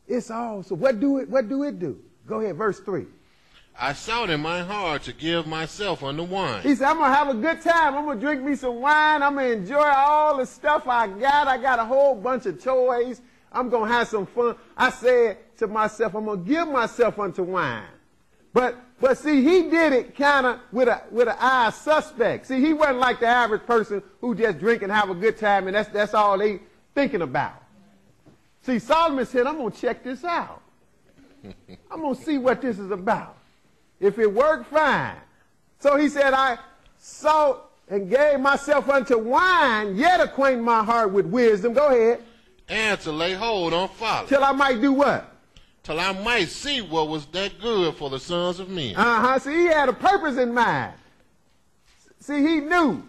It's all. So what do it do? Go ahead, verse 3. I sought in my heart to give myself unto wine. He said, I'm going to have a good time. I'm going to drink me some wine. I'm going to enjoy all the stuff I got. I got a whole bunch of toys. I'm going to have some fun. I said to myself, I'm going to give myself unto wine. But see, he did it kind of with an eye suspect. See, he wasn't like the average person who just drink and have a good time, and that's all they thinking about. See, Solomon said, I'm going to check this out. I'm going to see what this is about. If it worked, fine. So he said, I sought and gave myself unto wine, yet acquaint my heart with wisdom. Go ahead. And to lay hold on folly. Till I might do what? Till I might see what was that good for the sons of men. See, he had a purpose in mind. See, he knew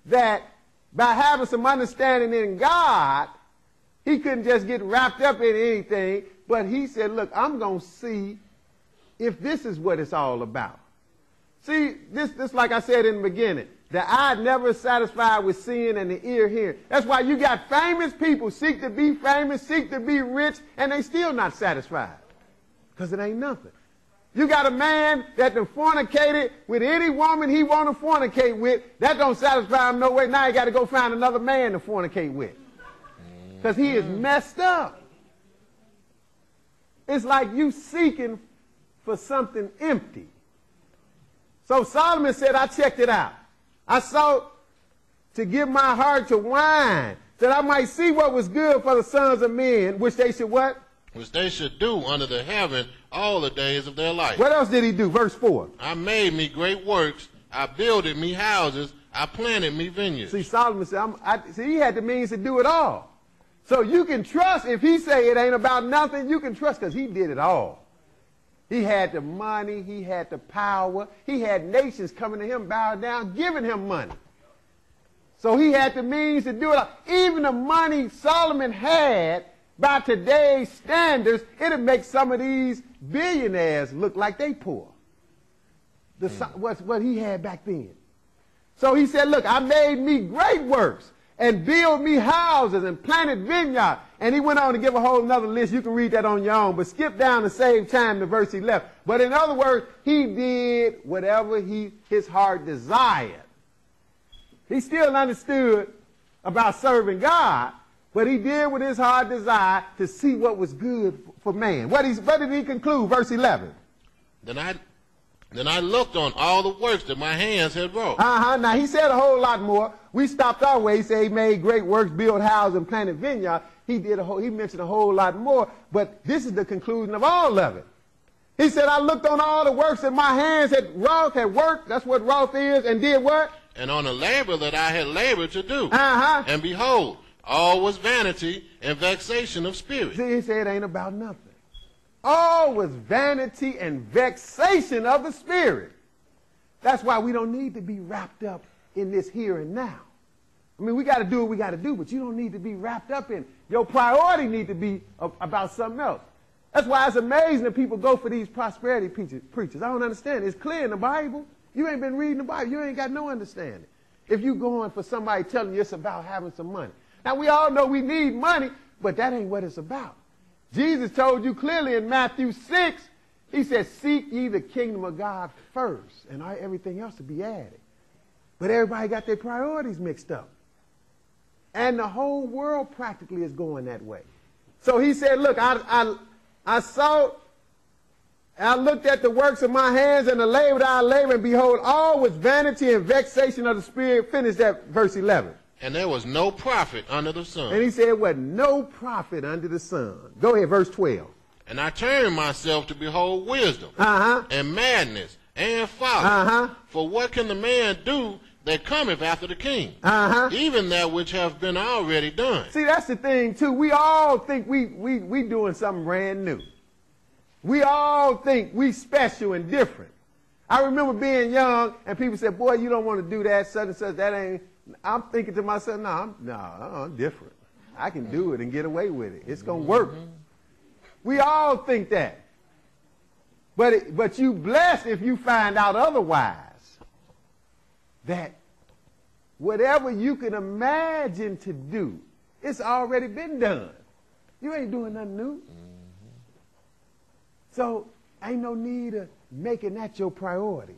that by having some understanding in God, he couldn't just get wrapped up in anything, but he said, look, I'm going to see if this is what it's all about. See, this like I said in the beginning, the eye never is satisfied with seeing and the ear hearing. That's why you got famous people seek to be famous, seek to be rich, and they still not satisfied. Because it ain't nothing. You got a man that done fornicated with any woman he want to fornicate with. That don't satisfy him no way. Now he got to go find another man to fornicate with. Because he is messed up. It's like you seeking for something empty. So Solomon said, I checked it out. I sought to give my heart to wine, that I might see what was good for the sons of men, which they should what? Which they should do under the heaven all the days of their life. What else did he do? Verse 4. I made me great works. I builded me houses. I planted me vineyards. See, Solomon said, see, he had the means to do it all. So you can trust, if he say it ain't about nothing, you can trust because he did it all. He had the money, he had the power, he had nations coming to him, bowing down, giving him money. So he had the means to do it all. Even the money Solomon had, by today's standards, it'll make some of these billionaires look like they poor. What he had back then. So he said, look, I made me great works and build me houses and planted vineyards. And he went on to give a whole nother list. You can read that on your own, but skip down to save time to verse 11. But in other words, he did whatever his heart desired. He still understood about serving God, but he did what his heart desired to see what was good for man. What did he conclude? Verse 11. Then I looked on all the works that my hands had wrought. Now he said a whole lot more. We stopped our way. He said he made great works, built houses, and planted vineyards. He mentioned a whole lot more, but this is the conclusion of all of it. He said, I looked on all the works that my hands had wrought, had worked. That's what wrought is, and did what? And on the labor that I had labored to do. And behold, all was vanity and vexation of spirit. See, he said it ain't about nothing. All was vanity and vexation of the spirit. That's why we don't need to be wrapped up in this here and now. I mean, we got to do what we got to do, but you don't need to be wrapped up in it. Your priority need to be about something else. That's why it's amazing that people go for these prosperity preachers. I don't understand. It's clear in the Bible. You ain't been reading the Bible. You ain't got no understanding. If you going for somebody telling you it's about having some money. Now, we all know we need money, but that ain't what it's about. Jesus told you clearly in Matthew 6, he said, seek ye the kingdom of God first, and everything else to be added. But everybody got their priorities mixed up. And the whole world practically is going that way. So he said, look, I saw, I looked at the works of my hands and the labor that I labor, and behold, all was vanity and vexation of the spirit. Finish that verse 11. And there was no profit under the sun. And he said, what? No profit under the sun. Go ahead, verse 12. And I turned myself to behold wisdom and madness and folly. For what can the man do that cometh after the king? Even that which hath been already done. See, that's the thing, too. We all think we doing something brand new. We all think we special and different. I remember being young, and people said, boy, you don't want to do that, such and such, that ain't... I'm thinking to myself, I'm different. I can do it and get away with it. It's going to work. We all think that. But you blessed if you find out otherwise. That whatever you can imagine to do, it's already been done. You ain't doing nothing new. So ain't no need of making that your priority.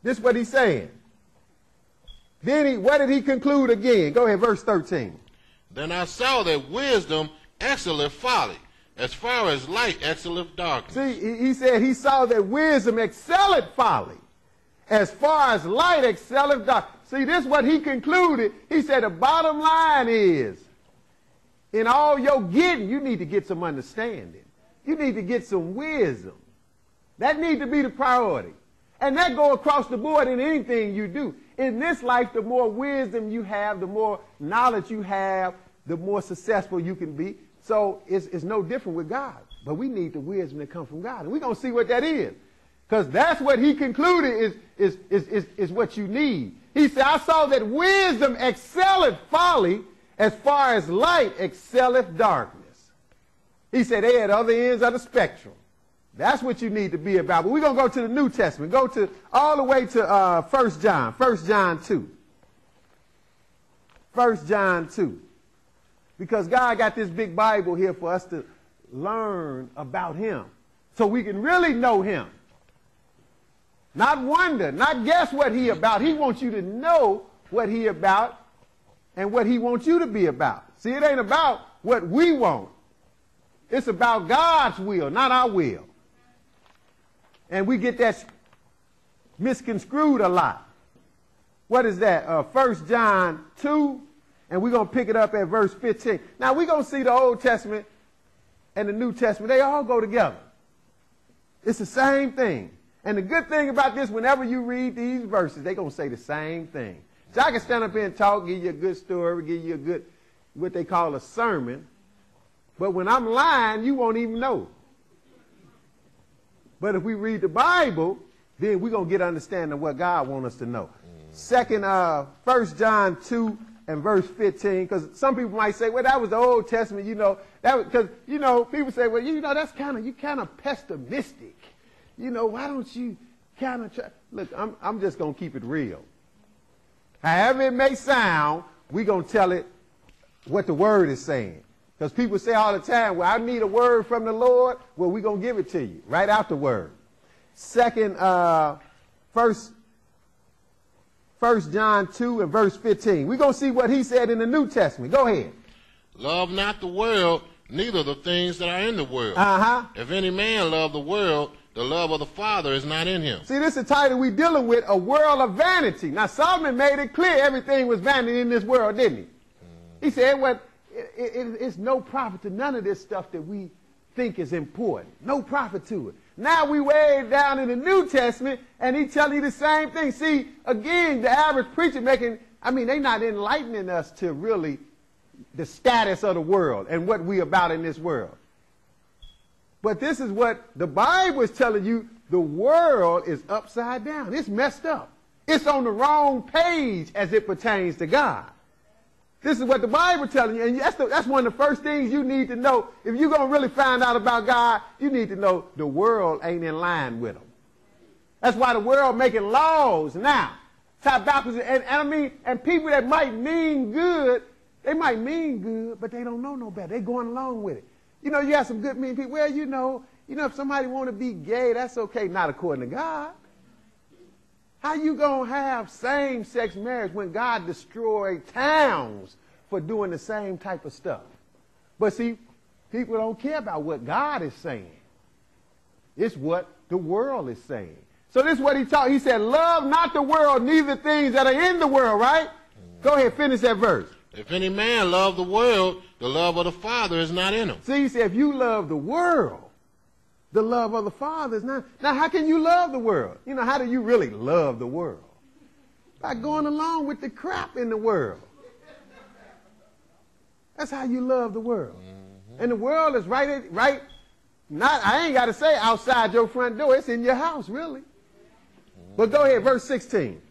This is what he's saying. Then what did he conclude again? Go ahead, verse 13. Then I saw that wisdom excelleth folly, as far as light excelleth darkness. See, he said he saw that wisdom excelleth folly, as far as light excelleth darkness. See, this is what he concluded. He said the bottom line is, in all your getting, you need to get some understanding. You need to get some wisdom. That needs to be the priority. And that go across the board in anything you do. In this life, the more wisdom you have, the more knowledge you have, the more successful you can be. So it's no different with God. But we need the wisdom that comes from God. And we're going to see what that is. Because that's what he concluded is what you need. He said, I saw that wisdom excelleth folly, as far as light excelleth darkness. He said they at other ends of the spectrum. That's what you need to be about. But we're going to go to the New Testament. Go to all the way to 1 John. 1 John 2. 1 John 2. Because God got this big Bible here for us to learn about him. So we can really know him. Not wonder, not guess what he about. He wants you to know what he about and what he wants you to be about. See, it ain't about what we want. It's about God's will, not our will. And we get that misconstrued a lot. What is that? 1 John 2, and we're going to pick it up at verse 15. Now, we're going to see the Old Testament and the New Testament. They all go together. It's the same thing. And the good thing about this, whenever you read these verses, they're going to say the same thing. So I can stand up here and talk, give you a good story, give you a good, what they call a sermon. But when I'm lying, you won't even know. But if we read the Bible, then we're going to get understanding of what God wants us to know. 1 John 2 and verse 15, because some people might say, well, that was the Old Testament, you know. Because, you know, people say, well, you know, that's you kind of pessimistic. You know, why don't you kind of try? Look, I'm just going to keep it real. However it may sound, we're going to tell it what the word is saying. Because people say all the time, well, I need a word from the Lord. Well, we're going to give it to you right out the word. 1 John 2 and verse 15. We're going to see what he said in the New Testament. Go ahead. Love not the world, neither the things that are in the world. If any man love the world, the love of the Father is not in him. See, this is the title we're dealing with, a world of vanity. Now, Solomon made it clear everything was vanity in this world, didn't he? He said, well, it's no profit to none of this stuff that we think is important. No profit to it. Now we way down in the New Testament, and he telling you the same thing. See, again, the average preacher they're not enlightening us to really the status of the world and what we about in this world. But this is what the Bible is telling you. The world is upside down. It's messed up. It's on the wrong page as it pertains to God. This is what the Bible is telling you. And that's one of the first things you need to know. If you're going to really find out about God, you need to know the world ain't in line with him. That's why the world making laws now. And people that might mean good, they might mean good, but they don't know no better. They're going along with it. You know, you have some good mean people. Well, you know, if somebody want to be gay, that's okay. Not according to God. How you going to have same-sex marriage when God destroyed towns for doing the same type of stuff? But see, people don't care about what God is saying. It's what the world is saying. So this is what he taught. He said, love not the world, neither things that are in the world, right? Go ahead, finish that verse. If any man love the world, the love of the Father is not in him. See, he said, if you love the world, the love of the Father is not. Now, how can you love the world? You know, how do you really love the world? By going along with the crap in the world. That's how you love the world. And the world is right, I ain't got to say outside your front door. It's in your house, really. But go ahead, verse 16.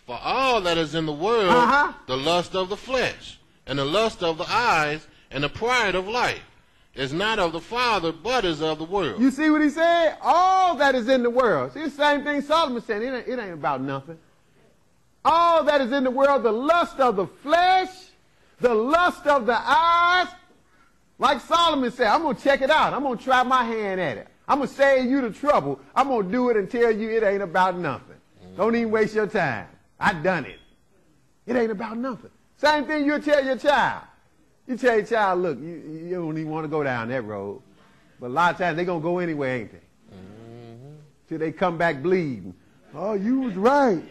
For all that is in the world, the lust of the flesh, and the lust of the eyes, and the pride of life, is not of the Father, but is of the world. You see what he said? All that is in the world. See, the same thing Solomon said. It ain't about nothing. All that is in the world, the lust of the flesh, the lust of the eyes. Like Solomon said, I'm going to check it out. I'm going to try my hand at it. I'm going to save you the trouble. I'm going to do it and tell you it ain't about nothing. Don't even waste your time. I done it. It ain't about nothing. Same thing you'll tell your child. You tell your child, look, you don't even want to go down that road. But a lot of times they're going to go anyway, ain't they? Till they come back bleeding. Oh, you was right.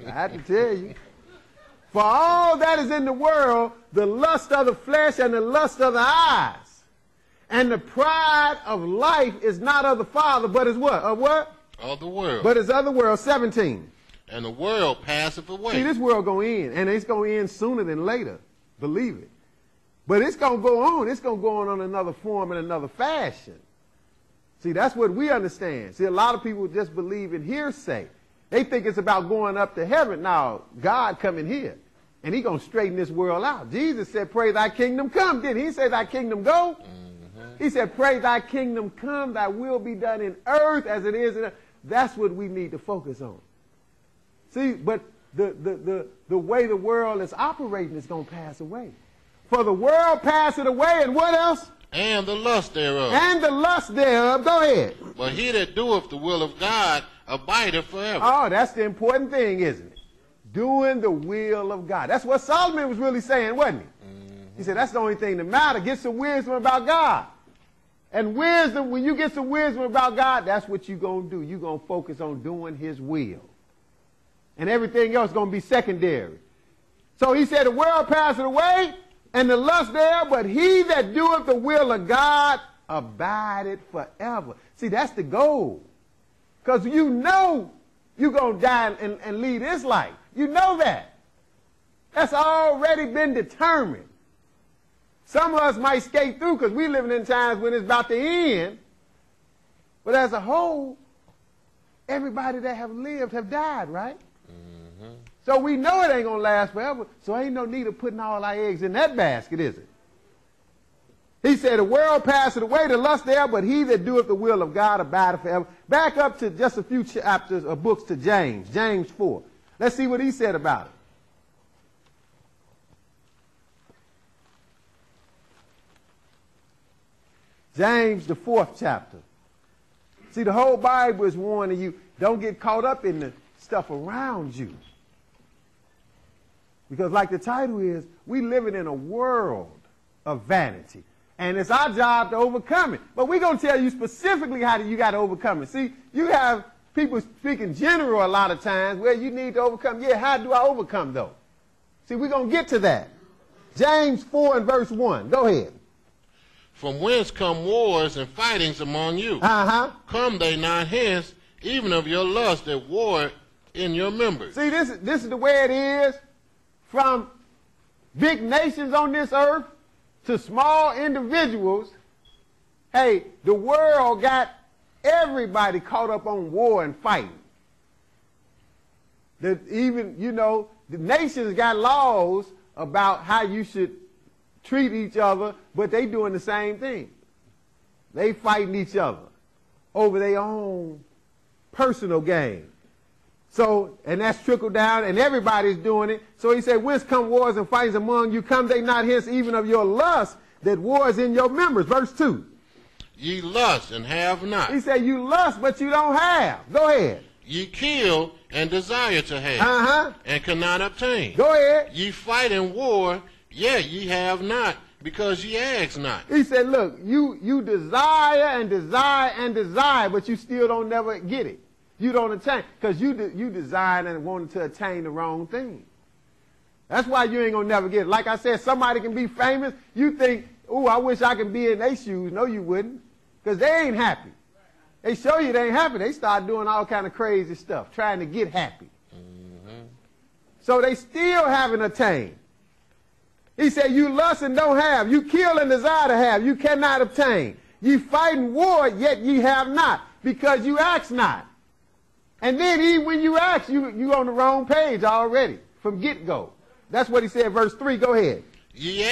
I had to tell you. For all that is in the world, the lust of the flesh and the lust of the eyes, and the pride of life is not of the Father, but is what? Of what? Of the world. But is of the world. 17. And the world passeth away. See, this world going to end, and it's going to end sooner than later. Believe it. But it's going to go on. It's going to go on another form and another fashion. See, that's what we understand. See, a lot of people just believe in hearsay. They think it's about going up to heaven. Now, God coming here, and he going to straighten this world out. Jesus said, pray thy kingdom come, didn't he? He said, thy kingdom go. He said, pray thy kingdom come, thy will be done in earth as it is in earth. That's what we need to focus on. See, but the way the world is operating is going to pass away. For the world passeth away, and what else? And the lust thereof. And the lust thereof. Go ahead. But he that doeth the will of God abideth forever. Oh, that's the important thing, isn't it? Doing the will of God. That's what Solomon was really saying, wasn't he? He said, that's the only thing that matters. Get some wisdom about God. And wisdom, when you get some wisdom about God, that's what you're going to do. You're going to focus on doing his will. And everything else is going to be secondary. So he said, the world passeth away, and the lust there, but he that doeth the will of God abideth forever. See, that's the goal. Because you know you're going to die and leave this life. You know that. That's already been determined. Some of us might skate through because we're living in times when it's about to end. But as a whole, everybody that have lived have died, right? So we know it ain't going to last forever, so ain't no need of putting all our eggs in that basket, is it? He said, the world passeth away, the lust there, but he that doeth the will of God abideth forever. Back up to just a few chapters or books to James, James 4. Let's see what he said about it. James, the 4th chapter. See, the whole Bible is warning you, don't get caught up in the stuff around you. Because like the title is, we living in a world of vanity. And it's our job to overcome it. But we're going to tell you specifically how you got to overcome it. See, you have people speaking general a lot of times where you need to overcome. Yeah, how do I overcome though? See, we're going to get to that. James 4 and verse 1. Go ahead. From whence come wars and fightings among you? Come they not hence, even of your lust that war in your members. See, this is the way it is. From big nations on this earth to small individuals, hey, the world got everybody caught up on war and fighting. Even, you know, the nations got laws about how you should treat each other, but they doing the same thing. They fighting each other over their own personal gain. So, and that's trickled down, and everybody's doing it. So he said, whence come wars and fightings among you? Come they not hence, even of your lust that wars in your members. Verse 2. Ye lust and have not. He said, you lust, but you don't have. Go ahead. Ye kill and desire to have, and cannot obtain. Go ahead. Ye fight and war, yet ye have not, because ye ask not. He said, look, you desire and desire and desire, but you still don't never get it. You don't attain, because you desire and wanted to attain the wrong thing. That's why you ain't going to never get it. Like I said, somebody can be famous. You think, oh, I wish I could be in their shoes. No, you wouldn't, because they ain't happy. They show you they ain't happy. They start doing all kind of crazy stuff, trying to get happy. So they still haven't attained. He said, you lust and don't have. You kill and desire to have. You cannot obtain. You fight and war, yet ye have not, because you ask not. And then even when you ask, you on the wrong page already from get-go. That's what he said, verse 3. Go ahead. Ye